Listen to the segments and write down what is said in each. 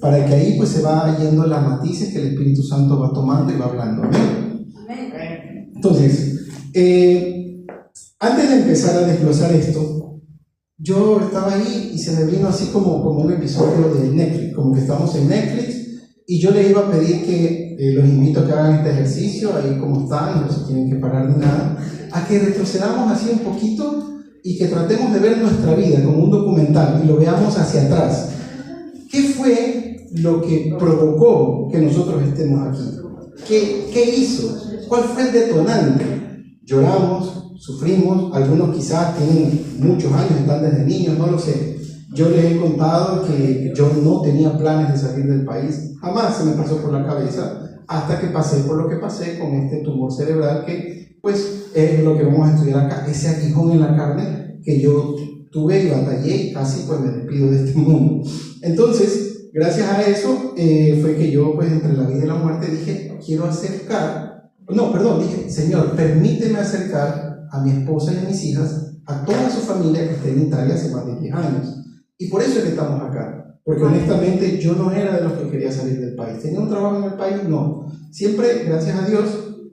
para que ahí pues se va yendo las matices que el Espíritu Santo va tomando y va hablando. ¿Amén? Entonces, antes de empezar a desglosar esto, yo estaba ahí y se me vino así como un episodio de Netflix, como que estamos en Netflix, y yo le iba a pedir que los invito a que hagan este ejercicio, ahí como están, no se tienen que parar ni nada, a que retrocedamos así un poquito y que tratemos de ver nuestra vida como un documental y lo veamos hacia atrás. ¿Qué fue lo que provocó que nosotros estemos aquí? ¿Qué hizo? ¿Cuál fue el detonante? Lloramos, sufrimos, algunos quizás tienen muchos años, están desde niños, no lo sé. Yo les he contado que yo no tenía planes de salir del país, jamás se me pasó por la cabeza, hasta que pasé por lo que pasé con este tumor cerebral que pues es lo que vamos a estudiar acá, ese aguijón en la carne que yo tuve y batallé y casi pues me despido de este mundo. Entonces, gracias a eso fue que yo pues entre la vida y la muerte dije, dije, Señor, permíteme acercar a mi esposa y a mis hijas, a toda su familia que está en Italia hace más de 10 años. Y por eso es que estamos acá, porque honestamente yo no era de los que quería salir del país. ¿Tenía un trabajo en el país? No. Siempre, gracias a Dios,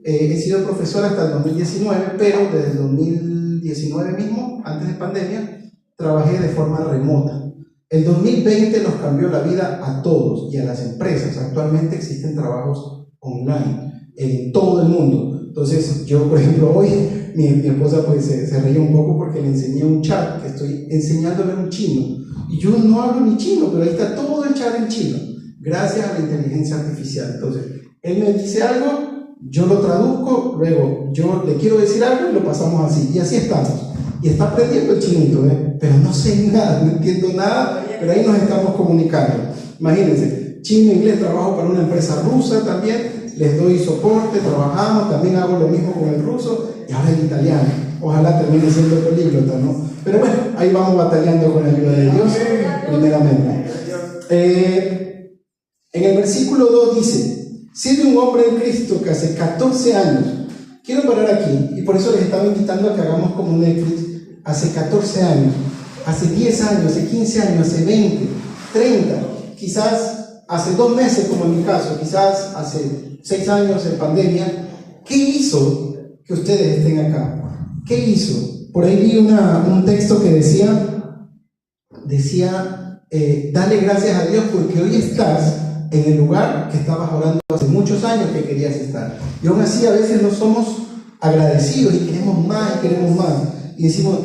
he sido profesor hasta el 2019, pero desde el 2019 mismo, antes de pandemia, trabajé de forma remota. El 2020 nos cambió la vida a todos y a las empresas. Actualmente existen trabajos online en todo el mundo. Entonces yo, por ejemplo, hoy mi esposa pues se reía un poco porque le enseñé un chat que estoy enseñándole un chino. Y yo no hablo ni chino, pero ahí está todo el chat en chino, gracias a la inteligencia artificial. Entonces, él me dice algo, yo lo traduzco, luego yo le quiero decir algo y lo pasamos así. Y así estamos. Y está aprendiendo el chinito, pero no sé nada, no entiendo nada, pero ahí nos estamos comunicando. Imagínense, chino, inglés, trabajo para una empresa rusa también, les doy soporte, trabajamos, también hago lo mismo con el ruso y ahora el italiano. Ojalá termine siendo políglota, ¿no? Pero bueno, ahí vamos batallando con la ayuda de Dios, primeramente. En el versículo 2 dice, siendo un hombre en Cristo que hace 14 años, quiero parar aquí, y por eso les estaba invitando a que hagamos como Netflix, hace 14 años, hace 10 años, hace 15 años, hace 20, 30, quizás hace 2 meses como en mi caso, quizás hace 6 años en pandemia. ¿Qué hizo que ustedes estén acá? ¿Qué hizo? Por ahí vi un texto que decía, dale gracias a Dios porque hoy estás en el lugar que estabas orando hace muchos años que querías estar. Y aún así a veces no somos agradecidos y queremos más y queremos más. Y decimos,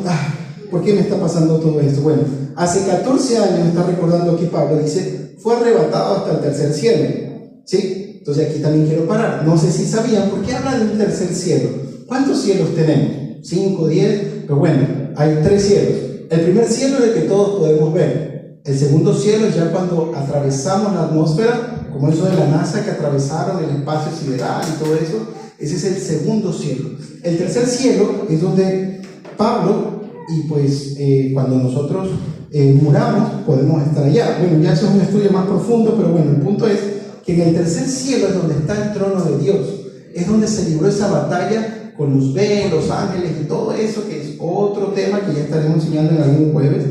¿por qué me está pasando todo esto? Bueno, hace 14 años, está recordando aquí Pablo, dice, fue arrebatado hasta el tercer cielo. ¿Sí? Entonces aquí también quiero parar. No sé si sabían, ¿por qué habla de un tercer cielo? ¿Cuántos cielos tenemos? 5, 10, pero bueno, hay 3 cielos. El primer cielo es el que todos podemos ver. El segundo cielo es ya cuando atravesamos la atmósfera, como eso de la NASA que atravesaron el espacio sideral y todo eso. Ese es el segundo cielo. El tercer cielo es donde Pablo, y pues cuando nosotros muramos, podemos estar allá. Bueno, ya eso es un estudio más profundo, pero bueno, el punto es que en el tercer cielo es donde está el trono de Dios. Es donde se libró esa batalla con Luzbel, los ángeles y todo eso, que es otro tema que ya estaremos enseñando en algún jueves.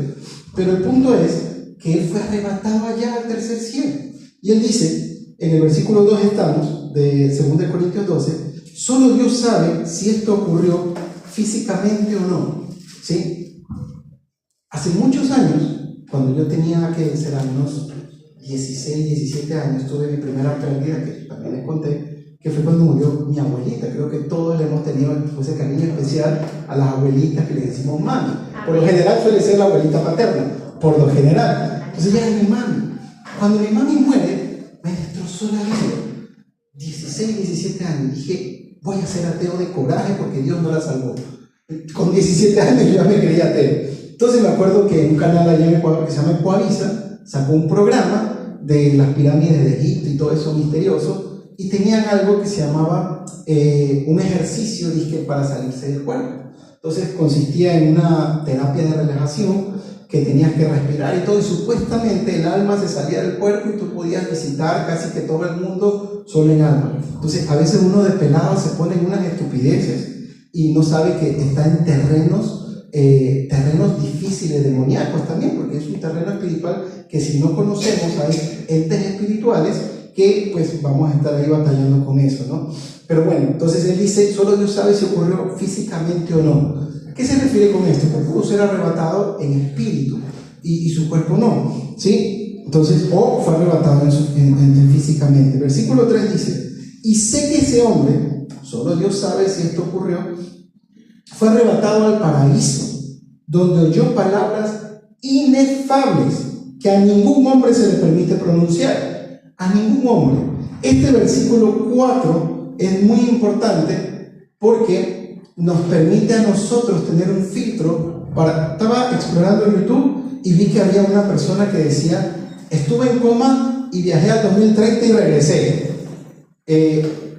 Pero el punto es que él fue arrebatado allá al tercer cielo. Y él dice, en el versículo 2 estamos, de 2 Corintios 12, solo Dios sabe si esto ocurrió físicamente o no. ¿Sí? Hace muchos años, cuando yo tenía que ser unos 16, 17 años, tuve mi primera pérdida, que también les conté, que fue cuando murió mi abuelita. Creo que todos le hemos tenido ese cariño especial a las abuelitas que le decimos mami. Por lo general suele ser la abuelita paterna, por lo general. Entonces ella era mi mami. Cuando mi mami muere, me destrozó la vida. 16, 17 años, dije, voy a ser ateo de coraje porque Dios no la salvó. Con 17 años yo ya me creía ateo. Entonces me acuerdo que un canal allá en Ecuador que se llama Ecuavisa sacó un programa de las pirámides de Egipto y todo eso misterioso. Y tenían algo que se llamaba un ejercicio, dije, para salirse del cuerpo. Entonces consistía en una terapia de relajación que tenías que respirar y todo, y supuestamente el alma se salía del cuerpo y tú podías visitar casi que todo el mundo solo en alma. Entonces a veces uno de pelado se pone en unas estupideces y no sabe que está en terrenos terrenos difíciles, demoníacos también, porque es un terreno espiritual que si no conocemos hay entes espirituales que pues vamos a estar ahí batallando con eso, ¿no? Pero bueno, entonces él dice, solo Dios sabe si ocurrió físicamente o no. ¿A qué se refiere con esto? Que pudo ser arrebatado en espíritu y su cuerpo no, ¿sí? Entonces, o fue arrebatado físicamente. Versículo 3 dice, y sé que ese hombre, solo Dios sabe si esto ocurrió, fue arrebatado al paraíso, donde oyó palabras inefables que a ningún hombre se le permite pronunciar. A ningún hombre. Este versículo 4 es muy importante porque nos permite a nosotros tener un filtro. Estaba explorando YouTube y vi que había una persona que decía, estuve en coma y viajé al 2030 y regresé.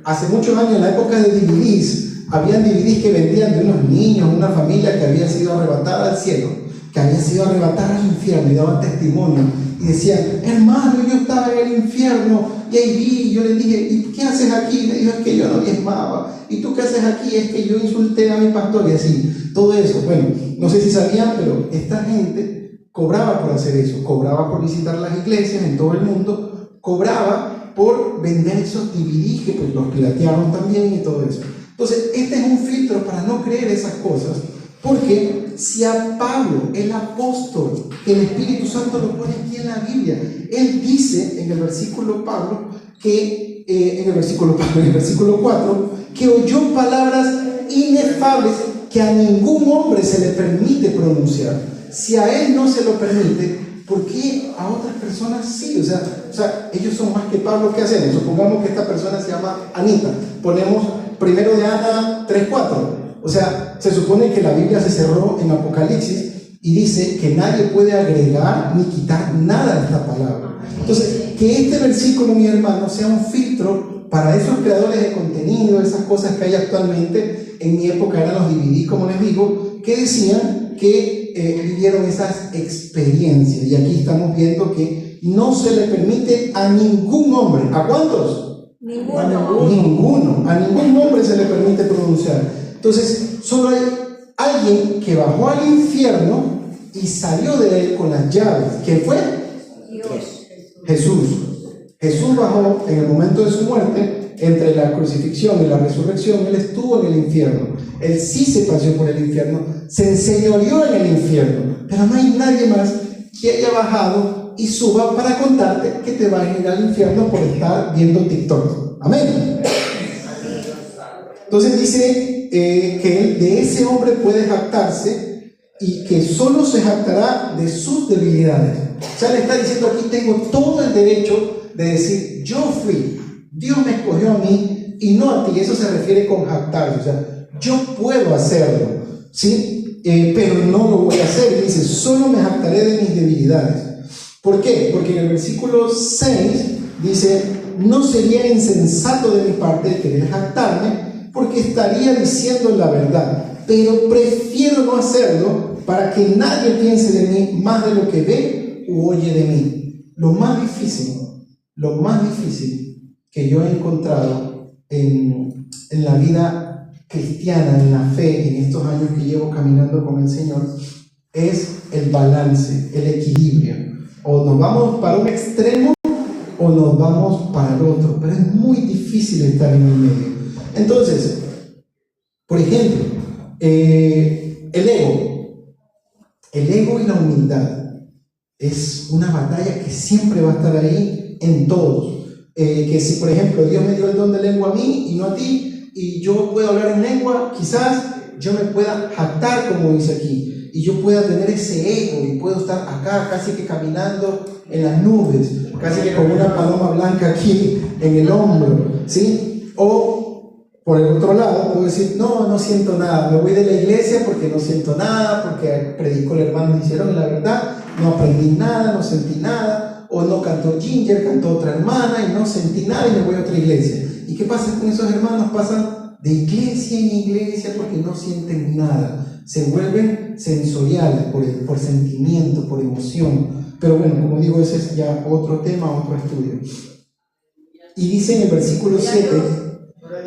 Hace muchos años, en la época de DVDs, habían DVDs que vendían de unos niños, una familia que había sido arrebatada al cielo, que había sido arrebatada al infierno, y daban testimonio y decían, hermano, yo estaba en el infierno y ahí vi, y yo les dije, ¿y qué haces aquí? Me dijo, es que yo no diezmaba. ¿Y tú qué haces aquí? Es que yo insulté a mi pastor, y así, todo eso. Bueno, no sé si sabían, pero esta gente cobraba por hacer eso, cobraba por visitar las iglesias en todo el mundo, cobraba por vender esos DVDs que pues los piratearon también y todo eso. Entonces, este es un filtro para no creer esas cosas, porque si a Pablo, el apóstol, que el Espíritu Santo lo pone aquí en la Biblia, él dice en el versículo Pablo, que en el versículo 4, que oyó palabras inefables que a ningún hombre se le permite pronunciar. Si a él no se lo permite, ¿por qué a otras personas sí? O sea, ellos son más que Pablo. ¿Qué hacemos? Supongamos que esta persona se llama Anita. Ponemos 1 de Ana 3:4. O sea, se supone que la Biblia se cerró en Apocalipsis y dice que nadie puede agregar ni quitar nada de esta palabra. Entonces, que este versículo, mi hermano, sea un filtro para esos creadores de contenido, esas cosas que hay actualmente. En mi época eran los DVD, como les digo, que decían que vivieron esas experiencias. Y aquí estamos viendo que no se le permite a ningún hombre. ¿A cuántos? Ninguno. A ningún hombre se le permite pronunciar. Entonces, solo hay alguien que bajó al infierno y salió de él con las llaves. ¿Quién fue? Dios. Jesús. Jesús bajó en el momento de su muerte, entre la crucifixión y la resurrección. Él estuvo en el infierno. Él sí se paseó por el infierno, se enseñoreó en el infierno. Pero no hay nadie más que haya bajado y suba para contarte que te va a ir al infierno por estar viendo TikTok. Amén. Entonces dice que de ese hombre puede jactarse y que solo se jactará de sus debilidades. O sea, le está diciendo aquí, tengo todo el derecho de decir, yo fui, Dios me escogió a mí y no a ti. Eso se refiere con jactarse. O sea, yo puedo hacerlo, ¿sí? Pero no lo voy a hacer. Y dice, solo me jactaré de mis debilidades. ¿Por qué? Porque en el versículo 6 dice, no sería insensato de mi parte querer jactarme, porque estaría diciendo la verdad, pero prefiero no hacerlo para que nadie piense de mí más de lo que ve u oye de mí. Lo más difícil que yo he encontrado en la vida cristiana, en la fe, en estos años que llevo caminando con el Señor, es el balance, el equilibrio. O nos vamos para un extremo o nos vamos para el otro, pero es muy difícil estar en el medio. Entonces, por ejemplo, el ego y la humildad es una batalla que siempre va a estar ahí en todos. Que si, por ejemplo, Dios me dio el don de lengua a mí y no a ti, y yo puedo hablar en lengua, quizás yo me pueda jactar, como dice aquí, y yo pueda tener ese ego y puedo estar acá casi que caminando en las nubes, casi que con una paloma blanca aquí en el hombro, ¿sí? O por el otro lado, puedo decir, no siento nada, me voy de la iglesia porque no siento nada, porque predicó el hermano, hicieron la verdad, no aprendí nada, no sentí nada, o no cantó Ginger, cantó otra hermana y no sentí nada y me voy a otra iglesia. ¿Y qué pasa con esos hermanos? Pasan de iglesia en iglesia porque no sienten nada, se vuelven sensoriales por sentimiento, por emoción. Pero bueno, como digo, ese es ya otro tema, otro estudio. Y dice en el versículo 7,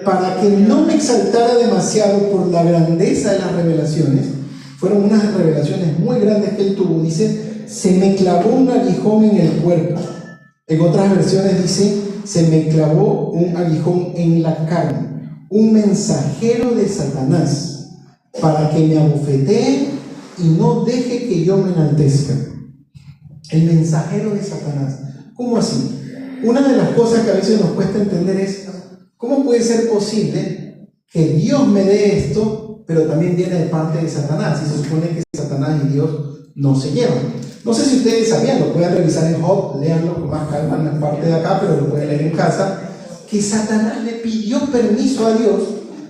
para que no me exaltara demasiado por la grandeza de las revelaciones, fueron unas revelaciones muy grandes que él tuvo. Dice, se me clavó un aguijón en el cuerpo. En otras versiones dice, se me clavó un aguijón en la carne, un mensajero de Satanás, para que me abofetee y no deje que yo me enaltezca. El mensajero de Satanás. ¿Cómo así? Una de las cosas que a veces nos cuesta entender es, ¿cómo puede ser posible que Dios me dé esto, pero también viene de parte de Satanás? Y se supone que Satanás y Dios no se llevan. No sé si ustedes sabían, lo pueden revisar en Job, léanlo con más calma en la parte de acá, pero lo pueden leer en casa, que Satanás le pidió permiso a Dios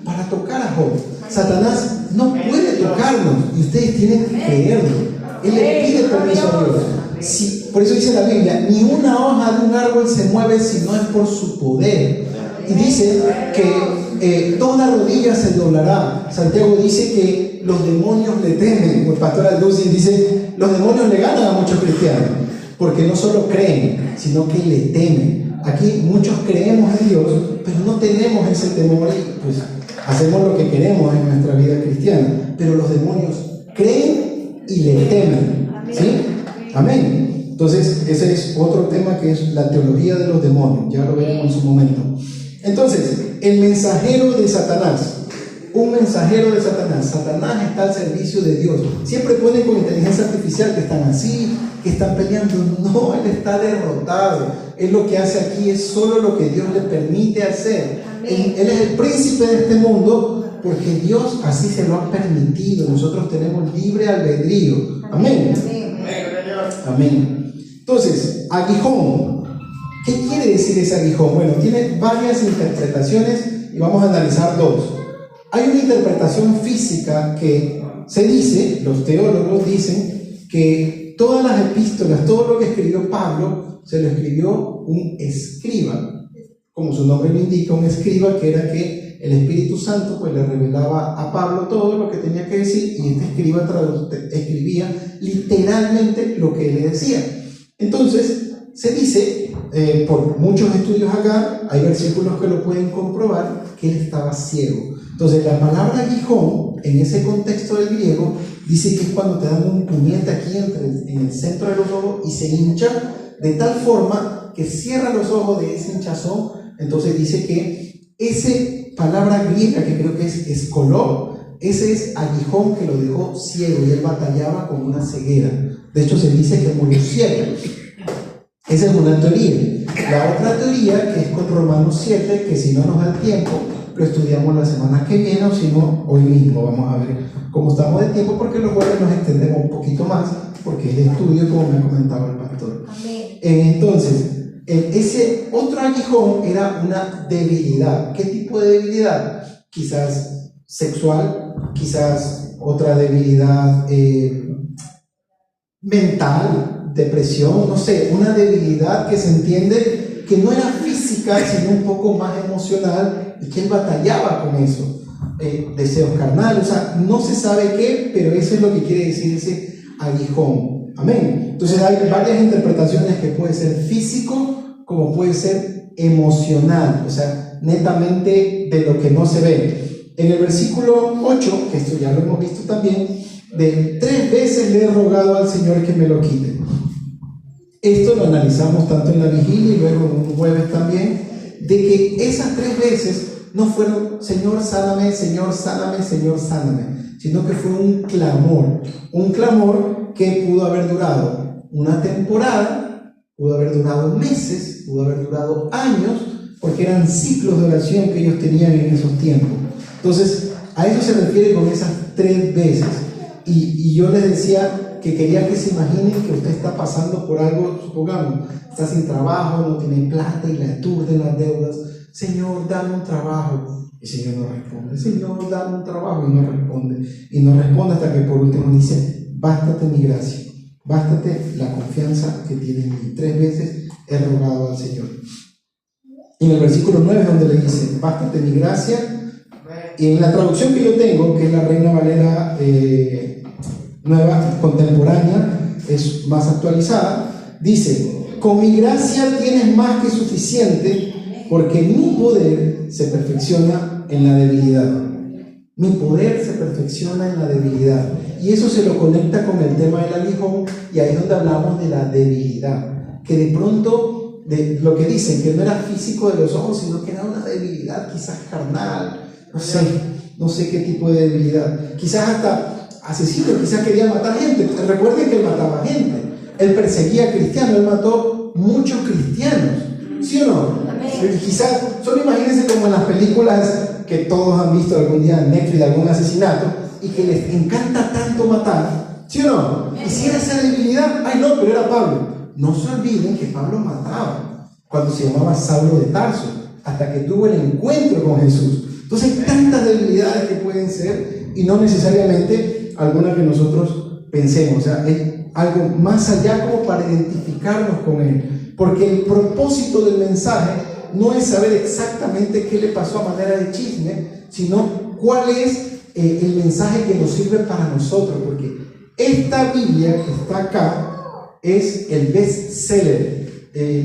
para tocar a Job. Satanás no puede tocarnos y ustedes tienen que creerlo. Él le pide permiso a Dios. Sí, por eso dice la Biblia, ni una hoja de un árbol se mueve si no es por su poder. Y dice que toda rodilla se doblará. Santiago dice que los demonios le temen. El pastor Alducin dice, los demonios le ganan a muchos cristianos, porque no solo creen, sino que le temen. Aquí muchos creemos en Dios, pero no tenemos ese temor y pues hacemos lo que queremos en nuestra vida cristiana. Pero los demonios creen y le temen. ¿Sí? Amén. Entonces, ese es otro tema que es la teología de los demonios. Ya lo veremos en su momento. Entonces, el mensajero de Satanás. Un mensajero de Satanás. Satanás está al servicio de Dios. Siempre ponen con inteligencia artificial que están así, que están peleando. No, él está derrotado. Él lo que hace aquí es solo lo que Dios le permite hacer. Él es el príncipe de este mundo porque Dios así se lo ha permitido. Nosotros tenemos libre albedrío. Amén. Amén. Entonces, aguijón. ¿Qué quiere decir ese aguijón? Bueno, tiene varias interpretaciones y vamos a analizar dos. Hay una interpretación física que se dice, los teólogos dicen, que todas las epístolas, todo lo que escribió Pablo, se lo escribió un escriba. Como su nombre lo indica, un escriba, que era que el Espíritu Santo pues le revelaba a Pablo todo lo que tenía que decir y este escriba escribía literalmente lo que él le decía. Entonces, se dice, por muchos estudios acá, hay versículos que lo pueden comprobar, que él estaba ciego. Entonces, la palabra aguijón, en ese contexto del griego, dice que es cuando te dan un puñete aquí en el centro de los ojos y se hincha de tal forma que cierra los ojos de ese hinchazón. Entonces dice que esa palabra griega, que creo que es escoló, ese es aguijón que lo dejó ciego y él batallaba con una ceguera. De hecho, se dice que murió ciego. Esa es una teoría. La otra teoría, que es con Romanos 7, que si no nos da el tiempo, lo estudiamos la semana que viene, o si no, hoy mismo. Vamos a ver cómo estamos de tiempo, porque los jueves nos extendemos un poquito más, porque es de estudio, como me comentaba el pastor. Entonces, ese otro aguijón era una debilidad. ¿Qué tipo de debilidad? Quizás sexual, quizás otra debilidad mental, depresión, no sé, una debilidad que se entiende que no era física, sino un poco más emocional, y que él batallaba con eso. Deseos carnales, o sea, no se sabe qué, pero eso es lo que quiere decir ese aguijón. Amén. Entonces hay varias interpretaciones, que puede ser físico como puede ser emocional, o sea, netamente de lo que no se ve. En el versículo 8, que esto ya lo hemos visto también, de 3 veces le he rogado al Señor que me lo quite. Esto lo analizamos tanto en la vigilia y luego en un jueves también, de que esas 3 veces no fueron Señor sáname, Señor sáname, Señor sáname, sino que fue un clamor que pudo haber durado una temporada, pudo haber durado meses, pudo haber durado años, porque eran ciclos de oración que ellos tenían en esos tiempos. Entonces, a eso se refiere con esas 3 veces. Y yo les decía que quería que se imaginen que usted está pasando por algo, supongamos, está sin trabajo, no tiene plata y le aturden las deudas. Señor, dame un trabajo. Y el Señor no responde. Señor, dame un trabajo. Y no responde. Y no responde hasta que por último dice, bástate mi gracia, bástate la confianza que tiene en mí. 3 veces he rogado al Señor. Y en el versículo 9 es donde le dice, bástate mi gracia. Y en la traducción que yo tengo, que es la Reina Valera nueva, contemporánea, es más actualizada, dice, con mi gracia tienes más que suficiente, porque mi poder se perfecciona en la debilidad. Mi poder se perfecciona en la debilidad. Y eso se lo conecta con el tema del aguijón, y ahí es donde hablamos de la debilidad. Que de pronto, de lo que dicen, que no era físico de los ojos, sino que era una debilidad quizás carnal, no sé qué tipo de debilidad. Quizás hasta asesino, quizás quería matar gente. Recuerden que él mataba gente. Él perseguía cristianos, él mató muchos cristianos. ¿Sí o no? Quizás, solo imagínense como en las películas que todos han visto algún día en Netflix de algún asesinato y que les encanta tanto matar, ¿sí o no? Quisiera esa debilidad. Ay, no, pero era Pablo. No se olviden que Pablo mataba cuando se llamaba Saulo de Tarso, hasta que tuvo el encuentro con Jesús. Entonces hay tantas debilidades que pueden ser, y no necesariamente alguna que nosotros pensemos. O sea, hay algo más allá como para identificarnos con él, porque el propósito del mensaje no es saber exactamente qué le pasó a manera de chisme, sino cuál es el mensaje que nos sirve para nosotros, porque esta Biblia que está acá es el bestseller.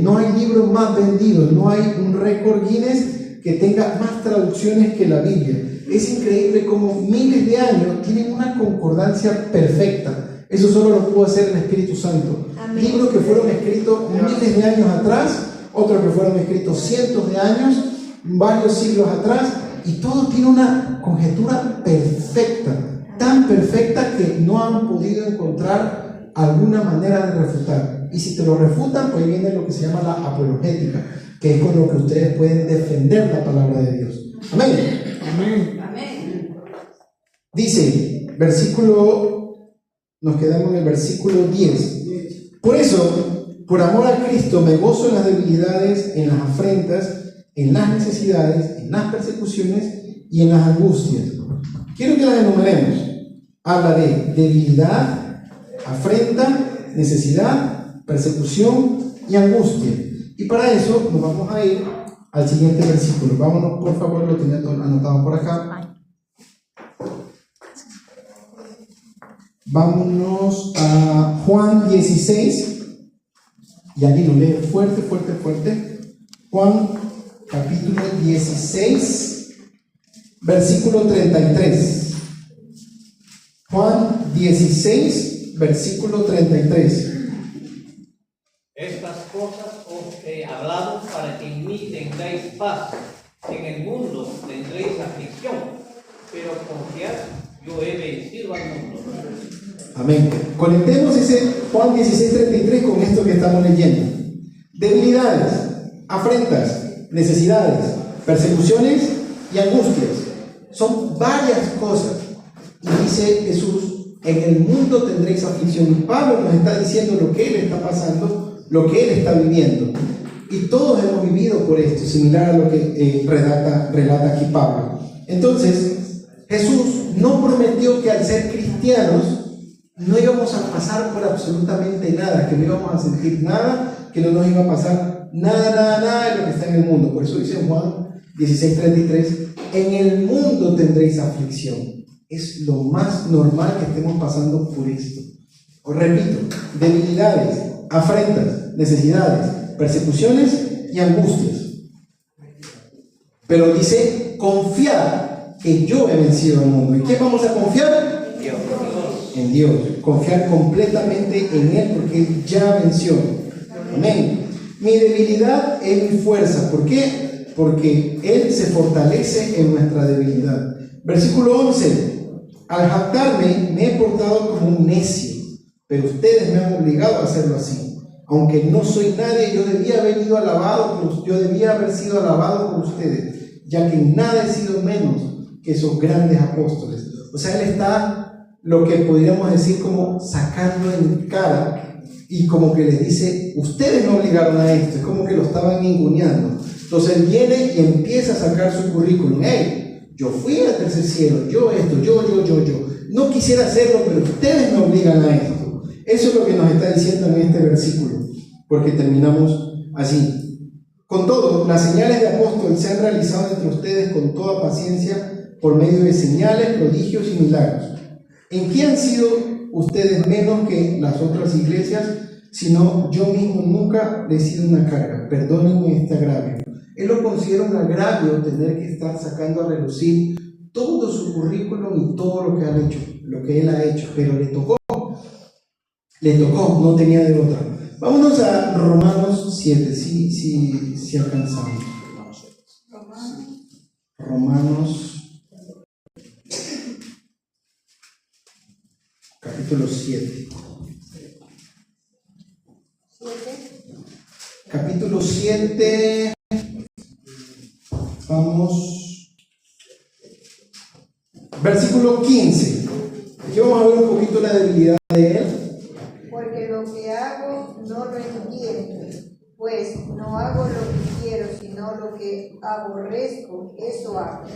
No hay libro más vendido, no hay un récord Guinness que tenga más traducciones que la Biblia. Es increíble cómo miles de años tienen una concordancia perfecta. Eso solo lo pudo hacer el Espíritu Santo. Amén. Libros que fueron escritos miles de años atrás, otros que fueron escritos cientos de años, varios siglos atrás, y todo tiene una conjetura perfecta, tan perfecta que no han podido encontrar alguna manera de refutar. Y si te lo refutan, pues viene lo que se llama la apologética, que es con lo que ustedes pueden defender la palabra de Dios. Amén. Amén. Amén. Dice, nos quedamos en el versículo 10. Por eso, por amor a Cristo, me gozo en las debilidades, en las afrentas, en las necesidades, en las persecuciones y en las angustias. Quiero que las enumeremos. Habla de debilidad, afrenta, necesidad, persecución y angustia. Y para eso nos vamos a ir al siguiente versículo. Vámonos, por favor, lo tenía anotado por acá. Vámonos a Juan 16. Y aquí lo lee fuerte, fuerte, fuerte. Juan capítulo 16, versículo 33. Juan 16, versículo 33. Estas cosas os he hablado para que en mí tengáis paz. En el mundo tendréis aflicción, pero confiad, yo he vencido al mundo. Amén. Conectemos ese Juan 16:33 con esto que estamos leyendo. Debilidades, afrentas, necesidades, persecuciones y angustias. Son varias cosas. Y dice Jesús, en el mundo tendréis aflicción. Y Pablo nos está diciendo lo que él está pasando, lo que él está viviendo. Y todos hemos vivido por esto, similar a lo que relata aquí Pablo. Entonces, Jesús no prometió que al ser cristianos no íbamos a pasar por absolutamente nada, que no íbamos a sentir nada, que no nos iba a pasar nada de lo que está en el mundo. Por eso dice Juan 16:33, en el mundo tendréis aflicción. Es lo más normal que estemos pasando por esto. Os repito, debilidades, afrentas, necesidades, persecuciones y angustias. Pero dice, confiad que yo he vencido al mundo. ¿En quién vamos a confiar? Dios. En Dios. Confiar completamente en Él, porque Él ya venció. Amén. Mi debilidad es mi fuerza. ¿Por qué? Porque Él se fortalece en nuestra debilidad. Versículo 11. Al jactarme me he portado como un necio, pero ustedes me han obligado a hacerlo así. Aunque no soy nadie, yo debía haber sido alabado por ustedes, ya que en nada he sido menos que esos grandes apóstoles. O sea, Él está, lo que podríamos decir, como sacando en cara, y como que les dice, ustedes me obligaron a esto. Es como que lo estaban ninguneando. Entonces Él viene y empieza a sacar su currículum. Hey, yo fui al tercer cielo, yo esto, yo. No quisiera hacerlo, pero ustedes me obligan a esto. Eso es lo que nos está diciendo en este versículo, porque terminamos así. Con todo, las señales de apóstol se han realizado entre ustedes con toda paciencia por medio de señales, prodigios y milagros. ¿En qué han sido ustedes menos que las otras iglesias? Sino yo mismo nunca les he sido una carga. Perdónenme este agravio. Él lo considera un agravio tener que estar sacando a relucir todo su currículum y todo lo que han hecho, lo que él ha hecho, pero le tocó, no tenía de otra. Vámonos a Romanos 7, si alcanzamos. Romanos capítulo 7. Capítulo 7, vamos, versículo 15. Aquí vamos a ver un poquito la debilidad de él. Porque lo que hago no lo entiendo, pues no hago lo que quiero, sino lo que aborrezco, eso hago.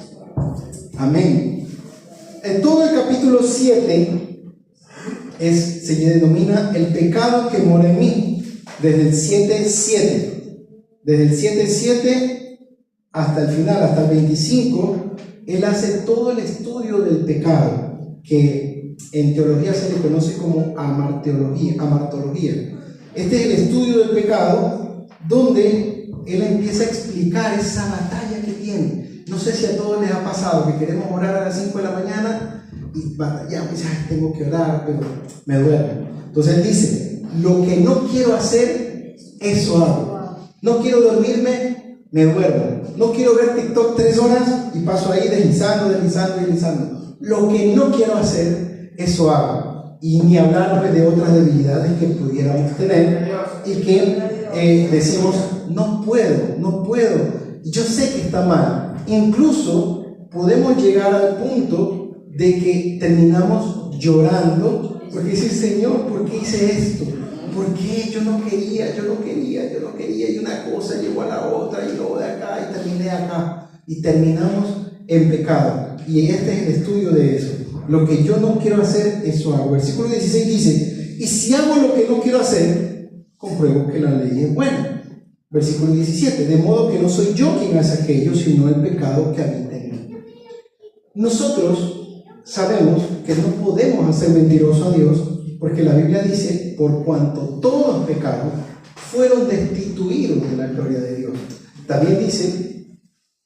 Amén. En todo el capítulo 7 se denomina el pecado que mora en mí. Desde el 7:7. Desde el 7:7 hasta el final, hasta el 25, él hace todo el estudio del pecado, que en teología se le conoce como amartología. Este es el estudio del pecado, donde él empieza a explicar esa batalla que tiene. No sé si a todos les ha pasado que queremos orar a las 5 de la mañana y batallamos, tengo que orar, pero me duermo. Entonces él dice, lo que no quiero hacer, eso hago. No quiero dormirme, me duermo. No quiero ver TikTok 3 horas y paso ahí deslizando. Lo que no quiero hacer, eso hago. Y ni hablar pues, de otras debilidades que pudiéramos tener y que decimos, no puedo. Yo sé que está mal. Incluso podemos llegar al punto de que terminamos llorando porque dice, Señor, ¿por qué hice esto? ¿Por qué? Yo no quería, y una cosa llegó a la otra, y luego de acá, y terminé acá, y terminamos en pecado. Y este es el estudio de eso. Lo que yo no quiero hacer, eso hago. Versículo 16 dice, y si hago lo que no quiero hacer, compruebo que la ley es buena. Versículo 17, de modo que no soy yo quien hace aquello, sino el pecado que habita en mí. Nosotros sabemos que no podemos hacer mentiroso a Dios, porque la Biblia dice, por cuanto todos pecaron, fueron destituidos de la gloria de Dios. También dice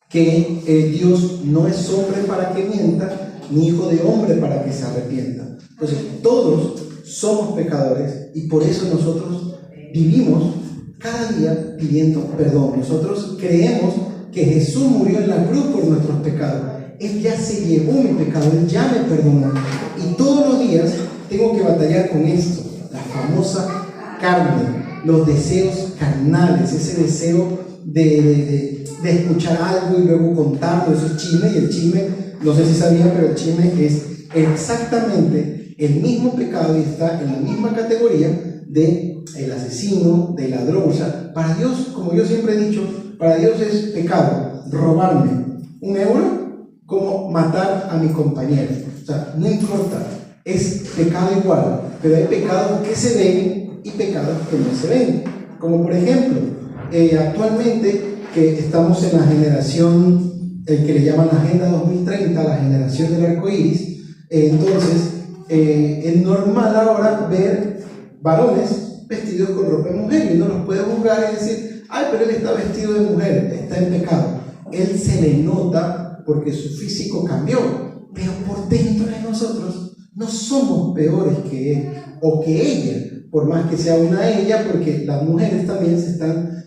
que Dios no es hombre para que mienta, ni hijo de hombre para que se arrepienta. Entonces, todos somos pecadores y por eso nosotros vivimos cada día pidiendo perdón. Nosotros creemos que Jesús murió en la cruz por nuestros pecados. Él ya se llevó mi pecado, Él ya me perdonó. Y todos los días tengo que batallar con esto, la famosa carne, los deseos carnales, ese deseo de escuchar algo y luego contarlo. Eso es chisme, y el chisme, no sé si sabían, pero el chisme es exactamente el mismo pecado y está en la misma categoría de el asesino, del ladrón. O sea, para Dios, como yo siempre he dicho, para Dios es pecado robarme €1 como matar a mi compañero. O sea, no importa, es pecado igual, pero hay pecados que se ven y pecados que no se ven. Como por ejemplo, actualmente que estamos en la generación, el que le llaman la Agenda 2030, la generación del arco iris, entonces es normal ahora ver varones vestidos con ropa de mujer y uno los puede juzgar y decir, ay, pero él está vestido de mujer, está en pecado. Él se le nota porque su físico cambió, pero por dentro de nosotros no somos peores que él o que ella, por más que sea una ella, porque las mujeres también se están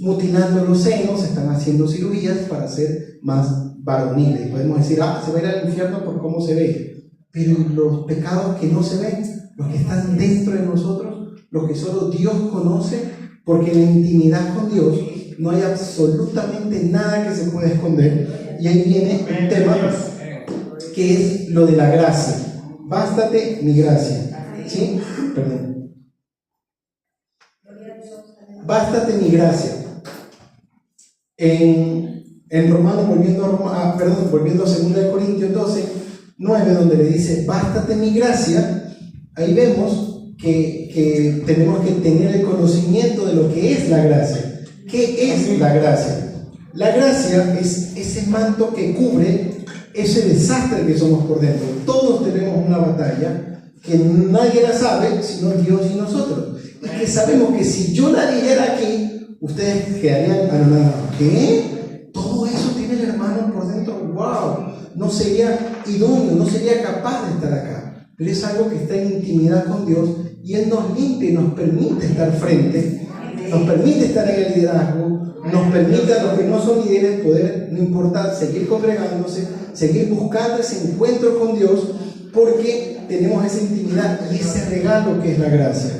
mutilando los senos, se están haciendo cirugías para ser más varoniles. Y podemos decir, se va a ir al infierno por cómo se ve, pero los pecados que no se ven, los que están dentro de nosotros, los que solo Dios conoce, porque en la intimidad con Dios no hay absolutamente nada que se pueda esconder. Y ahí viene un tema que es lo de la gracia. Bástate mi gracia. ¿Sí? Perdón. Bástate mi gracia. En Romanos, volviendo a 2 Corintios 12:9, donde le dice, bástate mi gracia, ahí vemos que tenemos que tener el conocimiento de lo que es la gracia. ¿Qué es la gracia? La gracia es ese manto que cubre ese desastre que somos por dentro. Todos tenemos una batalla que nadie la sabe sino Dios y nosotros, y que sabemos que si yo la dijera aquí, ustedes quedarían anonadados. ¿Qué? Todo eso tiene el hermano por dentro. ¡Wow! No no sería idóneo, no sería capaz de estar acá. Pero es algo que está en intimidad con Dios y Él nos limpia y nos permite estar frente, nos permite estar en el liderazgo, nos permite a los que no son líderes poder, no importa, seguir congregándose, seguir buscando ese encuentro con Dios, porque tenemos esa intimidad y ese regalo que es la gracia.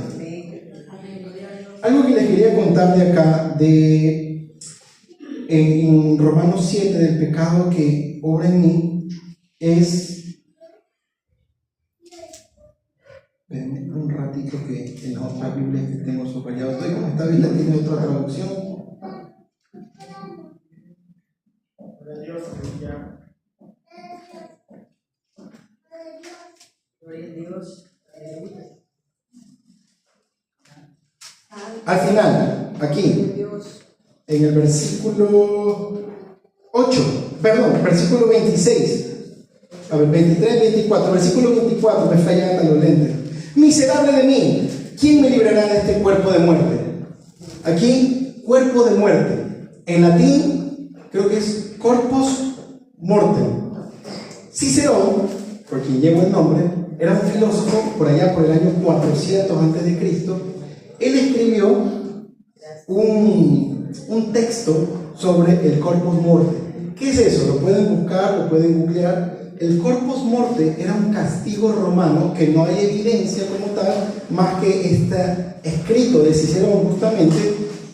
Algo que les quería contar de acá, en Romanos 7, del pecado que obra en mí, es... Espérenme un ratito que en la otra Biblia que tengo subrayado, estoy como esta Biblia tiene otra traducción. Al final, aquí, en el versículo 26, a ver, 23, 24, versículo 24, me fallan los lentes. Miserable de mí, ¿quién me librará de este cuerpo de muerte? Aquí, cuerpo de muerte. En latín, creo que es corpus mortem. Cicerón, por quien llevo el nombre, era un filósofo por allá por el año 400 a.C. Él escribió un texto sobre el corpus mortem. ¿Qué es eso? Lo pueden buscar, lo pueden googlear. El corpus mortem era un castigo romano que no hay evidencia como tal, más que este escrito de Cicerón justamente,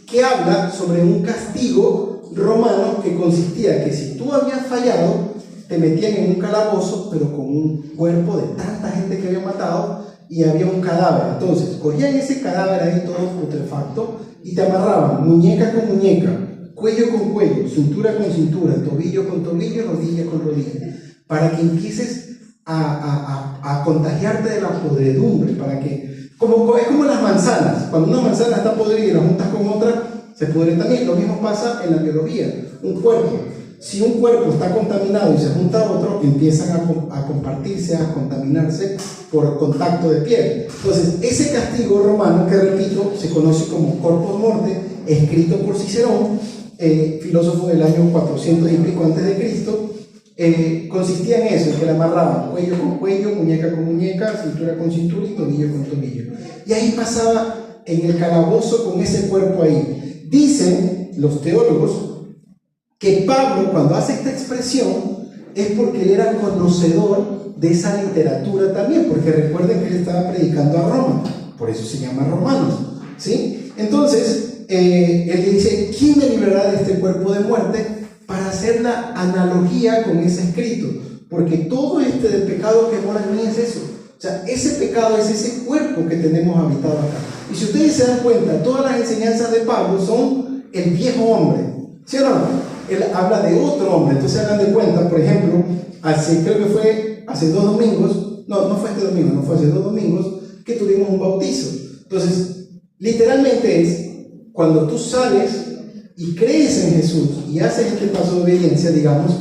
que habla sobre un castigo romano que consistía que si tú habías fallado, te metían en un calabozo, pero con un cuerpo de tanta gente que había matado y había un cadáver. Entonces, cogían ese cadáver ahí todo putrefacto y te amarraban muñeca con muñeca, cuello con cuello, cintura con cintura, tobillo con tobillo, rodilla con rodilla, para que empieces a contagiarte de la podredumbre, para que, es como las manzanas, cuando una manzana está podrida y la juntas con otra, se pudre también. Lo mismo pasa en la biología. Un cuerpo, si un cuerpo está contaminado y se junta a otro, empiezan a compartirse, a contaminarse por contacto de piel. Entonces, ese castigo romano, que repito, se conoce como corpus mortem, escrito por Cicerón, filósofo del año 400 y pico antes de Cristo, consistía en eso, en que le amarraban cuello con cuello, muñeca con muñeca, cintura con cintura y tobillo con tobillo. Y ahí pasaba en el calabozo con ese cuerpo ahí. Dicen los teólogos que Pablo, cuando hace esta expresión, es porque él era conocedor de esa literatura también, porque recuerden que él estaba predicando a Roma, por eso se llama Romanos, ¿sí? Entonces, él dice, ¿quién me librará de este cuerpo de muerte? Para hacer la analogía con ese escrito, porque todo del pecado que mora en mí es eso. O sea, ese pecado es ese cuerpo que tenemos habitado acá. Y si ustedes se dan cuenta, todas las enseñanzas de Pablo son el viejo hombre, ¿sí o no? Él habla de otro hombre. Entonces hagan de cuenta, por ejemplo, creo que fue hace 2 domingos, no fue este domingo, no fue hace 2 domingos, que tuvimos un bautizo. Entonces, literalmente es cuando tú sales y crees en Jesús y haces este paso de obediencia, digamos,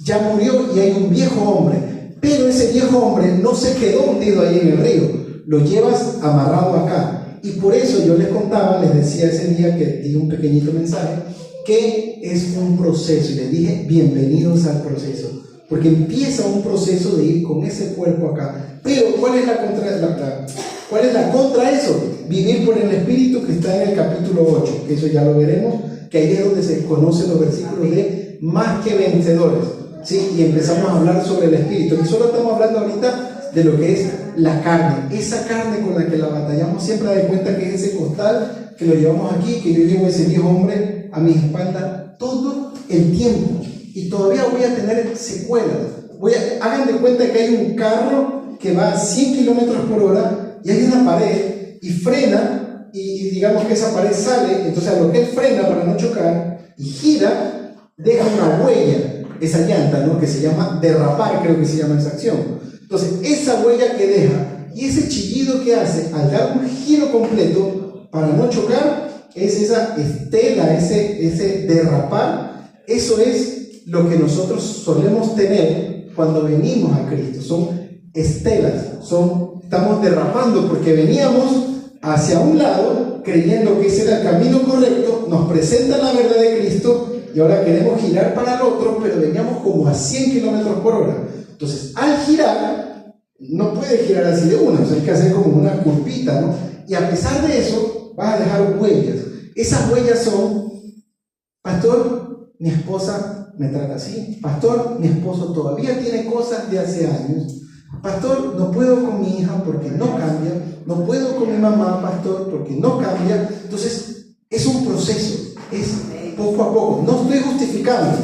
ya murió y hay un viejo hombre, pero ese viejo hombre no se quedó hundido ahí en el río, lo llevas amarrado acá. Y por eso yo les contaba, les decía ese día que di un pequeñito mensaje, que es un proceso, y les dije, bienvenidos al proceso, porque empieza un proceso de ir con ese cuerpo acá. Pero ¿cuál es la contra eso? Vivir por el Espíritu, que está en el capítulo 8, que eso ya lo veremos, que ahí es donde se conocen los versículos de más que vencedores, ¿sí? Y empezamos a hablar sobre el Espíritu, y solo estamos hablando ahorita de lo que es la carne, esa carne con la que la batallamos. Siempre de cuenta que es ese costal que lo llevamos aquí, que yo llevo ese viejo hombre a mi espalda todo el tiempo, y todavía voy a tener secuelas. Hagan de cuenta que hay un carro que va a 100 kilómetros por hora y hay una pared y frena, y digamos que esa pared sale, entonces a lo que él frena para no chocar y gira, deja una huella, esa llanta, ¿no? Que se llama derrapar, creo que se llama esa acción. Entonces esa huella que deja y ese chillido que hace al dar un giro completo para no chocar, es esa estela, ese derrapar. Eso es lo que nosotros solemos tener cuando venimos a Cristo. Son estelas, estamos derrapando porque veníamos hacia un lado creyendo que ese era el camino correcto, nos presenta la verdad de Cristo y ahora queremos girar para el otro, pero veníamos como a 100 kilómetros por hora. Entonces, al girar, no puede girar así de una, o sea, hay que hacer como una curvita, ¿no? Y a pesar de eso, vas a dejar huellas. Esas huellas son: pastor, mi esposa me trata así. Pastor, mi esposo todavía tiene cosas de hace años. Pastor, no puedo con mi hija porque no cambia. No puedo con mi mamá, pastor, porque no cambia. Entonces, es un proceso, es poco a poco. No estoy justificando.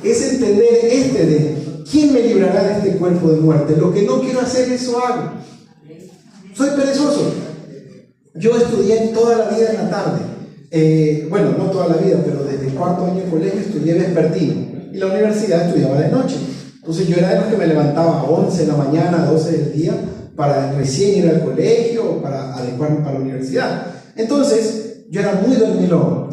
Es entender de quién me librará de este cuerpo de muerte. Lo que no quiero hacer, eso hago. Soy perezoso. Yo estudié toda la vida en la tarde. Bueno, no toda la vida, pero desde el cuarto año de colegio estudié vespertino. Y la universidad estudiaba de noche. Entonces yo era de los que me levantaba a 11 de la mañana, a 12 del día, para recién ir al colegio o para adecuarme para la universidad. Entonces yo era muy dormilón.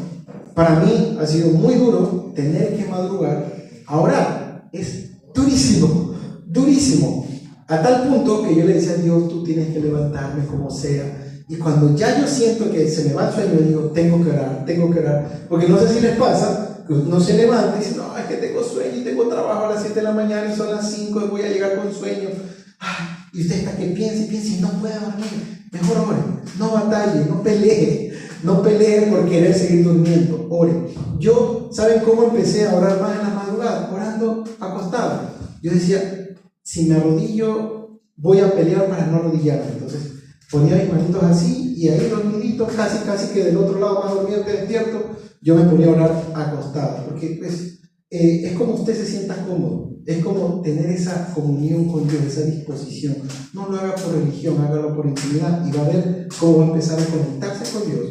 Para mí ha sido muy duro tener que madrugar a orar. Es durísimo, durísimo. A tal punto que yo le decía a Dios: tú tienes que levantarme como sea. Y cuando ya yo siento que se me va el sueño, yo digo: tengo que orar. Porque no sé si les pasa, que uno se levanta y dice: no, es que tengo sueño y tengo trabajo a las 7 de la mañana y son las 5 y voy a llegar con sueño. Ay, y usted está que piensa y no puede dormir. Mejor ore, no batalle, no pelee por querer seguir durmiendo, ore. Yo, ¿saben cómo empecé a orar más en la madrugada? Orando acostado. Yo decía: si me arrodillo, voy a pelear para no arrodillarme. Entonces ponía mis manitos así y ahí dormidito, casi que del otro lado, más dormido que despierto, yo me ponía a orar acostado, porque pues, es como usted se sienta cómodo, es como tener esa comunión con Dios, esa disposición. No lo haga por religión, hágalo por intimidad, y va a ver cómo va a empezar a conectarse con Dios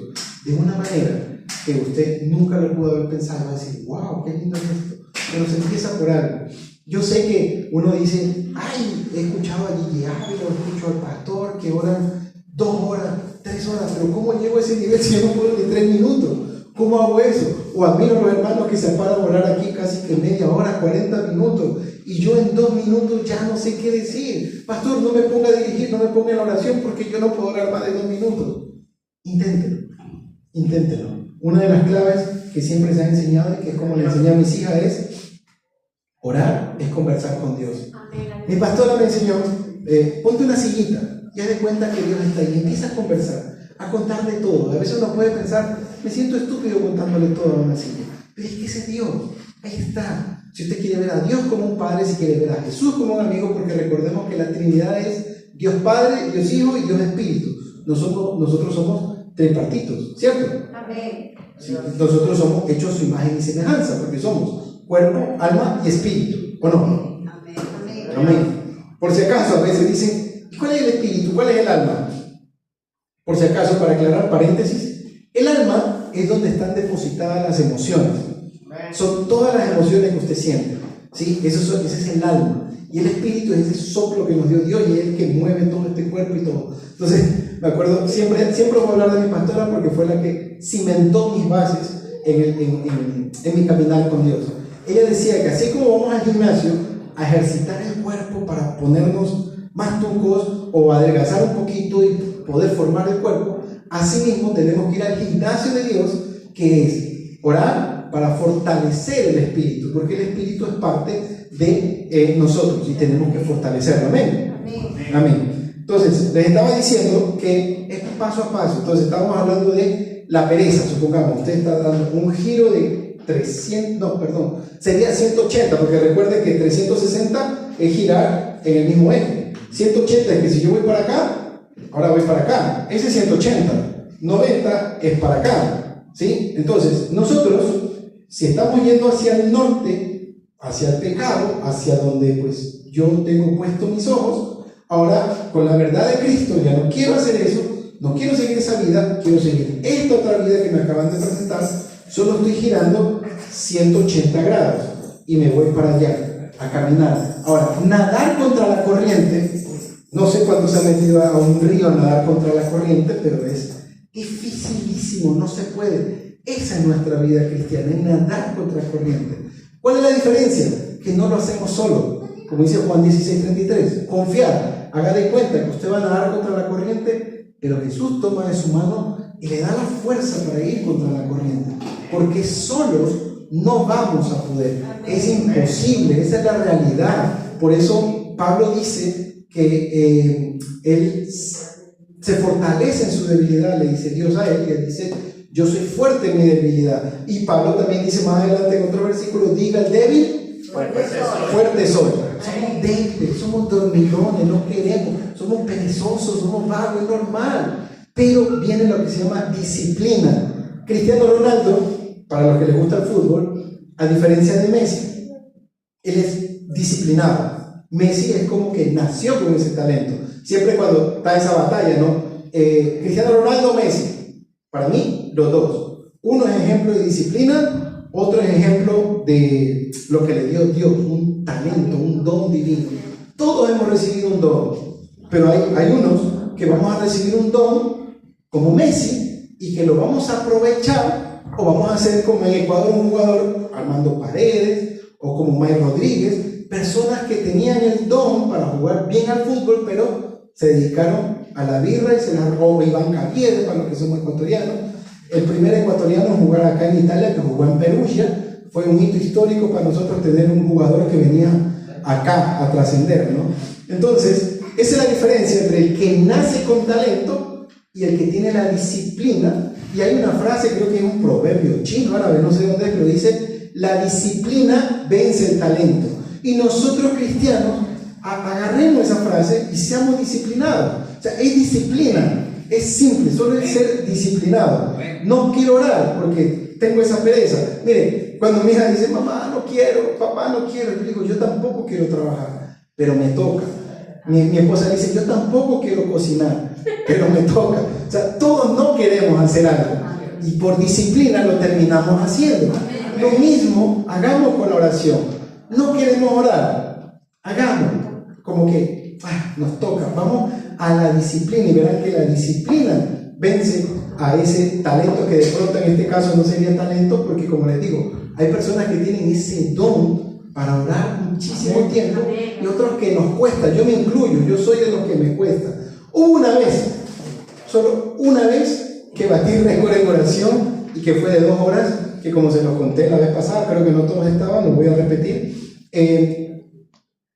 de una manera que usted nunca lo pudo haber pensado. Va a decir: wow, qué lindo es esto. Pero se empieza por algo. Yo sé que uno dice: ay, he escuchado a Gigi Ávila, escucho al pastor que oran 2 horas, 3 horas, pero ¿cómo llego a ese nivel si yo no puedo ni 3 minutos? ¿Cómo hago eso? O admiro a los hermanos que se paran a orar aquí casi que media hora, 40 minutos, y yo en 2 minutos ya no sé qué decir. Pastor, no me ponga a dirigir, no me ponga en la oración, porque yo no puedo orar más de 2 minutos. Inténtelo. Una de las claves que siempre se ha enseñado y que es como le enseñé a mis hijas es: orar es conversar con Dios. Mi pastora me enseñó: ponte una sillita y haz de cuenta que Dios está ahí, y empieza a conversar, a contarle todo. A veces uno puede pensar: me siento estúpido contándole todo a una silla, pero es que ese Dios, ahí está. Si usted quiere ver a Dios como un padre, si quiere ver a Jesús como un amigo, porque recordemos que la Trinidad es Dios Padre, Dios Hijo y Dios Espíritu. Nosotros somos tripartitos, ¿cierto? Amén. Sí, nosotros somos hechos su imagen y semejanza, porque somos cuerpo, alma y espíritu, ¿o no? Amén. Por si acaso, a veces dicen: ¿y cuál es el espíritu? ¿Cuál es el alma? Por si acaso, para aclarar, paréntesis, el alma es donde están depositadas las emociones. Son todas las emociones que usted siente, ¿sí? Ese es el alma. Y el espíritu es ese soplo que nos dio Dios y es el que mueve todo este cuerpo y todo. Entonces, me acuerdo, siempre voy a hablar de mi pastora porque fue la que cimentó mis bases en mi caminar con Dios. Ella decía que así como vamos al gimnasio a ejercitar el cuerpo para ponernos más tucos o adelgazar un poquito y poder formar el cuerpo, así mismo tenemos que ir al gimnasio de Dios, que es orar para fortalecer el espíritu, porque el espíritu es parte de nosotros y tenemos que fortalecerlo. Amén. Amén. Entonces, les estaba diciendo que es paso a paso. Entonces, estábamos hablando de la pereza, supongamos. Usted está dando un giro de 300, sería 180, porque recuerden que 360 es girar en el mismo eje. 180 es que si yo voy para acá, ahora voy para acá. Ese es 180. 90 es para acá, ¿sí? Entonces, nosotros, si estamos yendo hacia el norte, hacia el pecado, hacia donde pues yo tengo puestos mis ojos, ahora con la verdad de Cristo ya no quiero hacer eso, no quiero seguir esa vida, quiero seguir esta otra vida que me acaban de presentar. Solo estoy girando 180 grados y me voy para allá a caminar. Ahora, nadar contra la corriente, no sé cuánto se ha metido a un río a nadar contra la corriente, pero es dificilísimo, no se puede. Esa es nuestra vida cristiana, es nadar contra la corriente. ¿Cuál es la diferencia? Que no lo hacemos solo, como dice Juan 16:33, confiar. Haga de cuenta que usted va a nadar contra la corriente, pero Jesús toma de su mano y le da la fuerza para ir contra la corriente. porque solos no vamos a poder. Es imposible, esa es la realidad. Por eso Pablo dice que él se fortalece en su debilidad, le dice Dios a él, y él dice, yo soy fuerte en mi debilidad. Y Pablo también dice más adelante en otro versículo, diga el débil, fuerte soy. Somos débiles, somos dormilones, no queremos, somos perezosos, somos vagos, es normal. Pero viene lo que se llama disciplina. Cristiano Ronaldo, para los que les gusta el fútbol, a diferencia de Messi, él es disciplinado. Messi es como que nació con ese talento. Siempre cuando está esa batalla, ¿no? Cristiano Ronaldo, Messi. Para mí, los dos. Uno es ejemplo de disciplina, otro es ejemplo de lo que le dio Dios, un talento, un don divino. Todos hemos recibido un don, pero hay unos que vamos a recibir un don como Messi y que lo vamos a aprovechar, o vamos a hacer como en Ecuador un jugador Armando Paredes o como Mike Rodríguez, personas que tenían el don para jugar bien al fútbol, pero se dedicaron a la birra y se la robó. Iván Caviedes, para los que somos ecuatorianos, el primer ecuatoriano en jugar acá en Italia, que jugó en Perugia. Fue un hito histórico para nosotros tener un jugador que venía acá a trascender, ¿no? Entonces, esa es la diferencia entre el que nace con talento y el que tiene la disciplina. Y hay una frase, creo que es un proverbio chino, árabe, no sé dónde es, pero dice, la disciplina vence el talento. Y nosotros cristianos, agarremos esa frase y seamos disciplinados. O sea, es disciplina, es simple, solo es ser disciplinado. No quiero orar porque tengo esa pereza. Mire, cuando mi hija dice, mamá no quiero, papá no quiero, yo digo, yo tampoco quiero trabajar, pero me toca. Mi esposa dice, yo tampoco quiero cocinar, pero me toca. O sea, todos no queremos hacer algo y por disciplina lo terminamos haciendo. Lo mismo hagamos con la oración. No queremos orar, hagámoslo. Como que nos toca, vamos a la disciplina y verán que la disciplina vence a ese talento que de pronto en este caso no sería talento, porque como les digo, hay personas que tienen ese don para orar muchísimo tiempo y otros que nos cuesta. Yo me incluyo, yo soy de los que me cuesta. Hubo una vez, solo una vez, que batí récord en oración y que fue de 2 horas, que como se los conté la vez pasada, creo que no todos estaban, lo voy a repetir.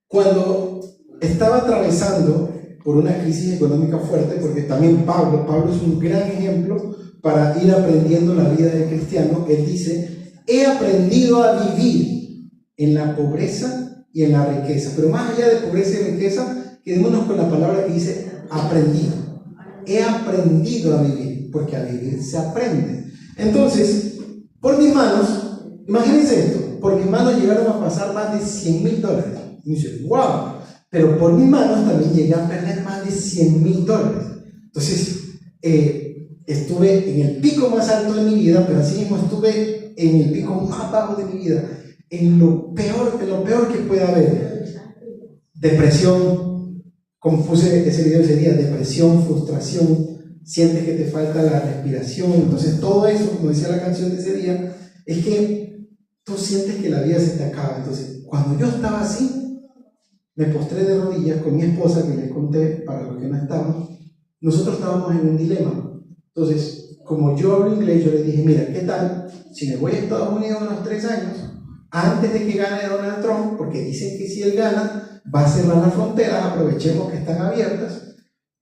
Cuando estaba atravesando por una crisis económica fuerte, porque también Pablo es un gran ejemplo para ir aprendiendo la vida del cristiano. Él dice, he aprendido a vivir en la pobreza y en la riqueza, pero más allá de pobreza y riqueza, quedémonos con la palabra que dice aprendido. He aprendido a vivir, porque a vivir se aprende. Entonces, por mis manos, imagínense esto, por mis manos llegaron a pasar más de $100,000. Y dice, wow. Pero por mis manos también llegué a perder más de $100,000. Entonces, estuve en el pico más alto de mi vida, pero así mismo estuve en el pico más bajo de mi vida, en lo peor que pueda haber. Depresión, como puse ese video ese día, depresión, frustración, sientes que te falta la respiración. Entonces, todo eso, como decía la canción de ese día, es que tú sientes que la vida se te acaba. Entonces, cuando yo estaba así, me postré de rodillas con mi esposa, que les conté para los que no estaban. Nosotros estábamos en un dilema. Entonces, como yo hablo inglés, yo le dije, mira, ¿qué tal si me voy a Estados Unidos unos 3 años, antes de que gane Donald Trump, porque dicen que si él gana, va a cerrar las fronteras, aprovechemos que están abiertas,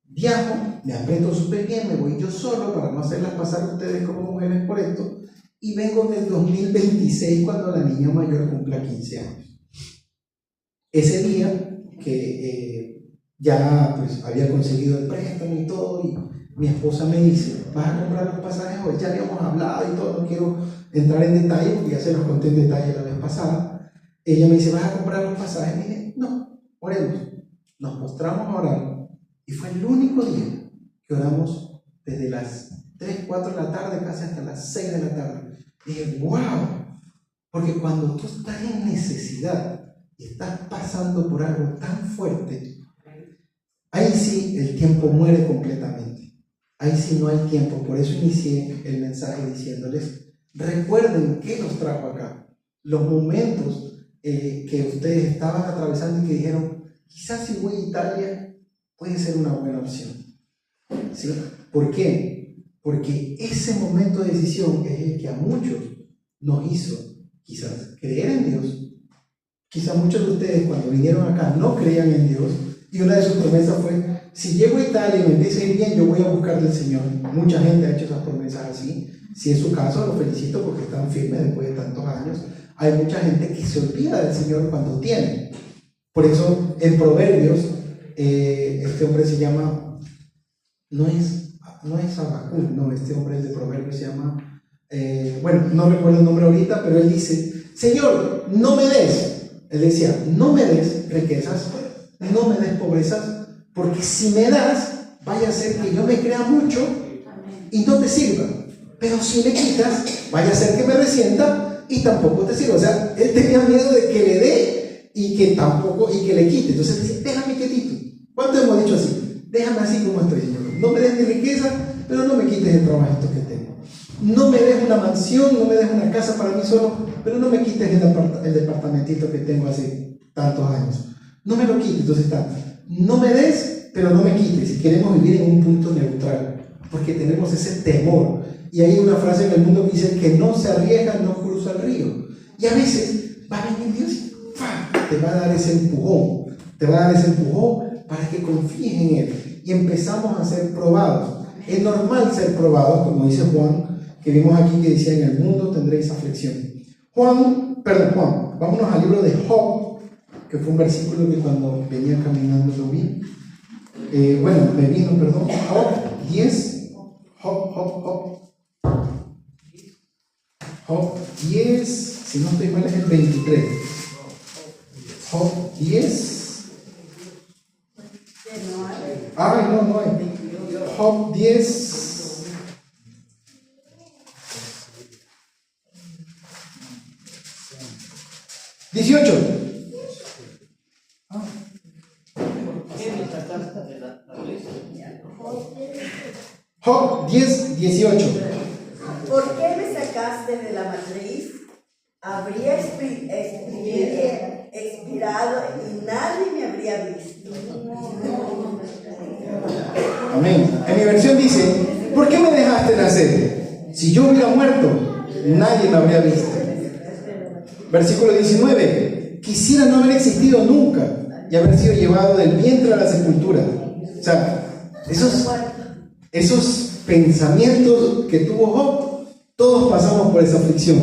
viajo, me aprieto súper bien, me voy yo solo para no hacerlas pasar a ustedes como mujeres por esto, y vengo en el 2026 cuando la niña mayor cumpla 15 años. Ese día que ya pues había conseguido el préstamo y todo, y mi esposa me dice, ¿vas a comprar los pasajes hoy? Ya habíamos hablado y todo, no quiero entrar en detalle porque ya se los conté en detalle la vez pasada. Ella me dice, ¿vas a comprar los pasajes? Y dije, no, oremos. Nos postramos a orar y fue el único día que oramos desde las 3, 4 de la tarde casi hasta las 6 de la tarde. Y dije, wow, porque cuando tú estás en necesidad y estás pasando por algo tan fuerte, ahí sí el tiempo muere completamente. Ahí sí no hay tiempo. Por eso inicié el mensaje diciéndoles, recuerden qué nos trajo acá. Los momentos que ustedes estaban atravesando y que dijeron, quizás si voy a Italia puede ser una buena opción. ¿Sí? ¿Por qué? Porque ese momento de decisión es el que a muchos nos hizo quizás creer en Dios. Quizás muchos de ustedes cuando vinieron acá no creían en Dios, y una de sus promesas fue: si llego a Italia y me empieza a ir bien, yo voy a buscar del Señor. Mucha gente ha hecho esas promesas así. Si es su caso, lo felicito porque están firmes después de tantos años. Hay mucha gente que se olvida del Señor cuando tiene. Por eso en Proverbios, este hombre se llama, no es Habacuc, no, este hombre es de Proverbios, se llama, bueno, no recuerdo el nombre ahorita, pero él dice: Señor, no me des, él decía, no me des riquezas, no me des pobrezas, porque si me das, vaya a ser que yo me crea mucho y no te sirva. Pero si le quitas, vaya a ser que me resienta y tampoco te sirva. O sea, él tenía miedo de que le dé y que le quite. Entonces decía: déjame quietito. ¿Cuánto hemos dicho así? Déjame así como estoy, Señor. No me des mi riqueza, pero no me quites el trabajito que tengo. No me des una mansión, no me des una casa para mí solo, pero no me quites el departamentito que tengo hace tantos años. No me lo quites. Entonces está: no me des, pero no me quites. Si queremos vivir en un punto neutral, porque tenemos ese temor. Y hay una frase en el mundo que dice: que no se arriesga, no cruza el río. Y a veces va a venir Dios y te va a dar ese empujón. Te va a dar ese empujón para que confíes en Él. Y empezamos a ser probados. Es normal ser probados, como dice Juan, que vimos aquí, que decía: en el mundo tendréis aflicción. Juan, vámonos al libro de Job, que fue un versículo que cuando venía caminando lo vi. Job 10, Job 10, si no estoy mal es el 23. Job 10. No hay. Job 10. ¿18? Job 10, 18. ¿Por qué me sacaste de la matriz? Habría expirado y nadie me habría visto. Amén. En mi versión dice: ¿por qué me dejaste nacer? Si yo hubiera muerto, nadie me habría visto. Versículo 19: quisiera no haber existido nunca y haber sido llevado del vientre a la sepultura. O sea, esos pensamientos que tuvo Job, todos pasamos por esa aflicción.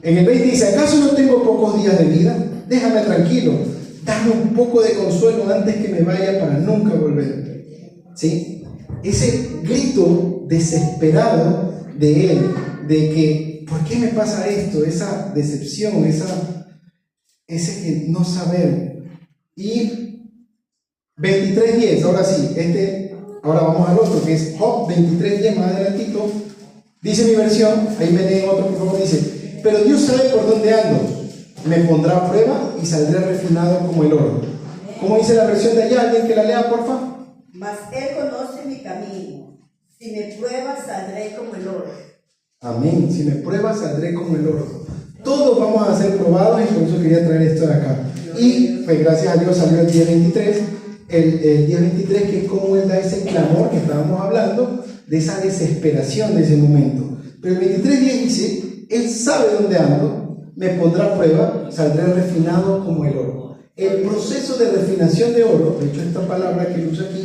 En el 20 dice: ¿acaso no tengo pocos días de vida? Déjame tranquilo, dame un poco de consuelo antes que me vaya para nunca volver. ¿Sí? Ese grito desesperado de él, de que ¿por qué me pasa esto? Esa decepción, ese que no saber. Y 23:10, ahora sí, ahora vamos al otro, que es Job 23:10, más adelantito. Dice mi versión, ahí me leen otro, por favor, dice: pero Dios sabe por dónde ando, me pondrá a prueba y saldré refinado como el oro. ¿Cómo dice la versión de allá? ¿Alguien que la lea, porfa? Mas Él conoce mi camino, si me pruebas saldré como el oro. Amén, si me pruebas saldré como el oro. Todos vamos a ser probados y por eso quería traer esto de acá. Y pues gracias a Dios salió el día 23, el día 23, que es como Él da ese clamor que estábamos hablando, de esa desesperación de ese momento. Pero el 23:10 dice: Él sabe dónde ando, me pondrá a prueba, saldré refinado como el oro. El proceso de refinación de oro, de hecho esta palabra que él usa aquí,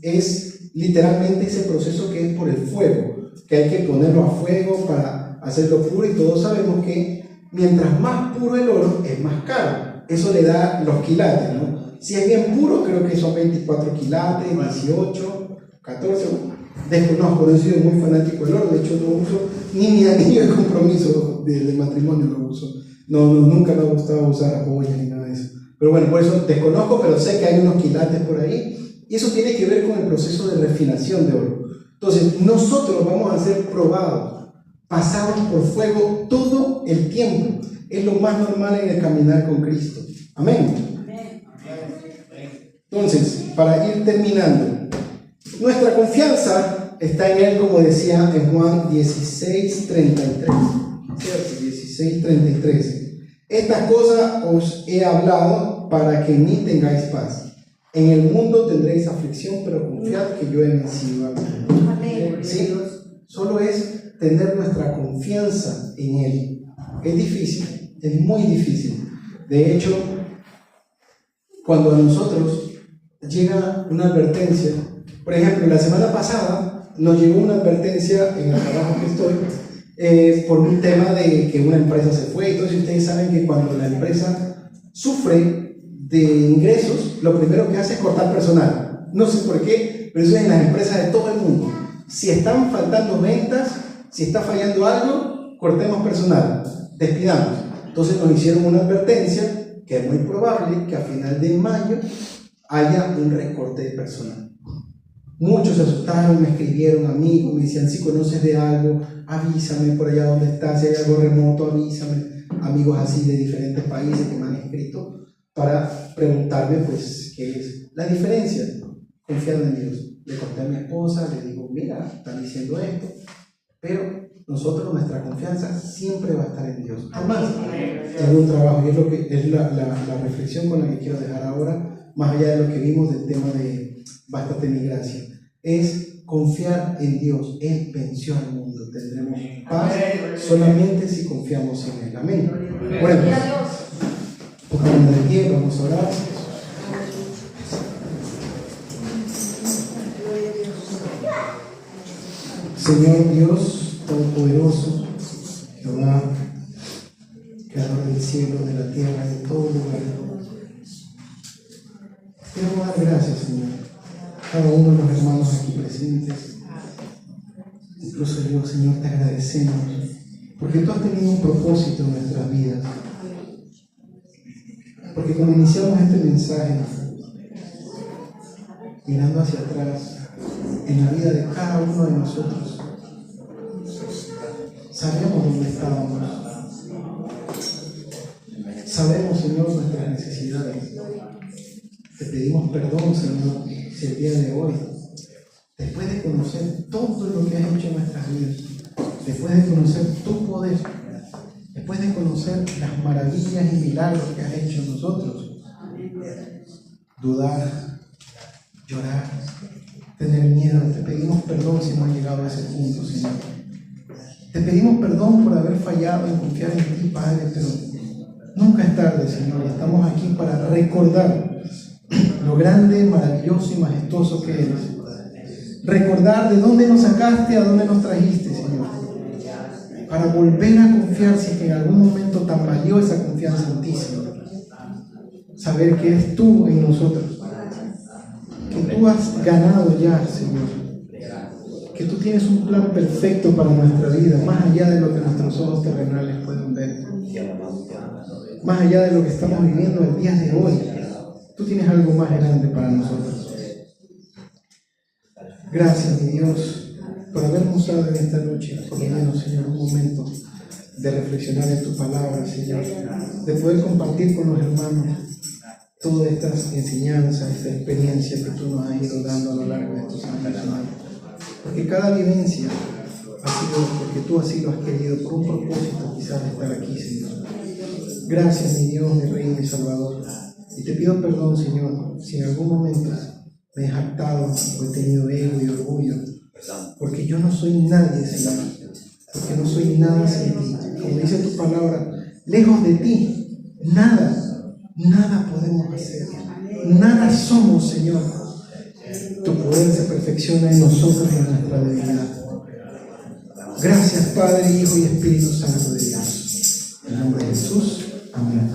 es literalmente ese proceso que es por el fuego, que hay que ponerlo a fuego para hacerlo puro, y todos sabemos que mientras más puro el oro es más caro. Eso le da los quilates, ¿no? Si es bien puro, creo que son 24 quilates, 18, 14, desconozco, no soy muy fanático del oro, de hecho no uso ni mi anillo de compromiso de matrimonio, lo uso. Nunca me ha gustado usar joyas ni nada de eso. Pero bueno, por eso desconozco, pero sé que hay unos quilates por ahí, y eso tiene que ver con el proceso de refinación de oro. Entonces, nosotros vamos a ser probados, pasados por fuego todo el tiempo. Es lo más normal en el caminar con Cristo. Amén. Entonces, para ir terminando, nuestra confianza está en Él, como decía en Juan 16:33. ¿Cierto? 16:33. Estas cosas os he hablado para que en mí tengáis paz. En el mundo tendréis aflicción, pero confiad que yo he vencido al mundo. ¿Sí? Solo es tener nuestra confianza en Él. Es difícil, es muy difícil. De hecho, cuando a nosotros llega una advertencia, por ejemplo, la semana pasada nos llegó una advertencia en el trabajo que estoy por un tema de que una empresa se fue. Entonces ustedes saben que cuando la empresa sufre de ingresos, lo primero que hace es cortar personal. No sé por qué, pero eso es en las empresas de todo el mundo. Si están faltando ventas, si está fallando algo, cortemos personal, despidamos. Entonces nos hicieron una advertencia que es muy probable que a final de mayo haya un recorte de personal. Muchos se asustaron, me escribieron amigos, me decían, si conoces de algo, avísame por allá donde estás, si hay algo remoto, avísame. Amigos así de diferentes países que me han escrito para preguntarme, pues, qué es la diferencia, confiando en Dios. Le conté a mi esposa, le digo, mira, están diciendo esto, pero nosotros, nuestra confianza siempre va a estar en Dios, jamás en un trabajo. Y es lo que es la reflexión con la que quiero dejar ahora, más allá de lo que vimos del tema de bástate mi gracia, es confiar en Dios. Él venció al mundo. Tendremos paz solamente si confiamos en Él. Amén. Bueno, pongámonos de pie, vamos a orar. Señor Dios Todopoderoso, Jehová, Creador del cielo, de la tierra, de todo lugar, quiero dar gracias, Señor, a cada uno de los hermanos aquí presentes. Incluso yo, Señor, te agradecemos porque tú has tenido un propósito en nuestras vidas. Porque cuando iniciamos este mensaje, mirando hacia atrás, en la vida de cada uno de nosotros, sabemos dónde estábamos. Sabemos, Señor, nuestras necesidades. Te pedimos perdón, Señor, si el día de hoy, después de conocer todo lo que has hecho en nuestras vidas, después de conocer tu poder, después de conocer las maravillas y milagros que has hecho en nosotros, dudar, llorar, tener miedo, te pedimos perdón si hemos llegado a ese punto, Señor. Te pedimos perdón por haber fallado en confiar en ti, Padre, pero nunca es tarde, Señor, y estamos aquí para recordar lo grande, maravilloso y majestuoso que eres. Recordar de dónde nos sacaste, a dónde nos trajiste, Señor, para volver a confiar si que en algún momento tambaleó esa confianza en ti, Señor. Saber que eres tú en nosotros, que tú has ganado ya, Señor, que tú tienes un plan perfecto para nuestra vida, más allá de lo que nuestros ojos terrenales pueden ver, más allá de lo que estamos viviendo el día de hoy. Tú tienes algo más grande para nosotros. Gracias, mi Dios, por habernos dado en esta noche, por lo menos, Señor, un momento de reflexionar en tu palabra, Señor, de poder compartir con los hermanos todas estas enseñanzas, esta experiencia que tú nos has ido dando a lo largo de estos años, Señor. Porque cada vivencia ha sido porque tú así lo has querido, por un propósito quizás de estar aquí, Señor. Gracias, mi Dios, mi Rey, mi Salvador. Y te pido perdón, Señor, si en algún momento me he jactado o he tenido ego y orgullo, porque yo no soy nadie, Señor, porque no soy nada sin ti. Como dice tu palabra, lejos de ti, nada podemos hacer, nada somos, Señor. Tu poder se perfecciona en nosotros y en nuestra debilidad. Gracias, Padre, Hijo y Espíritu Santo de Dios. En el nombre de Jesús, amén.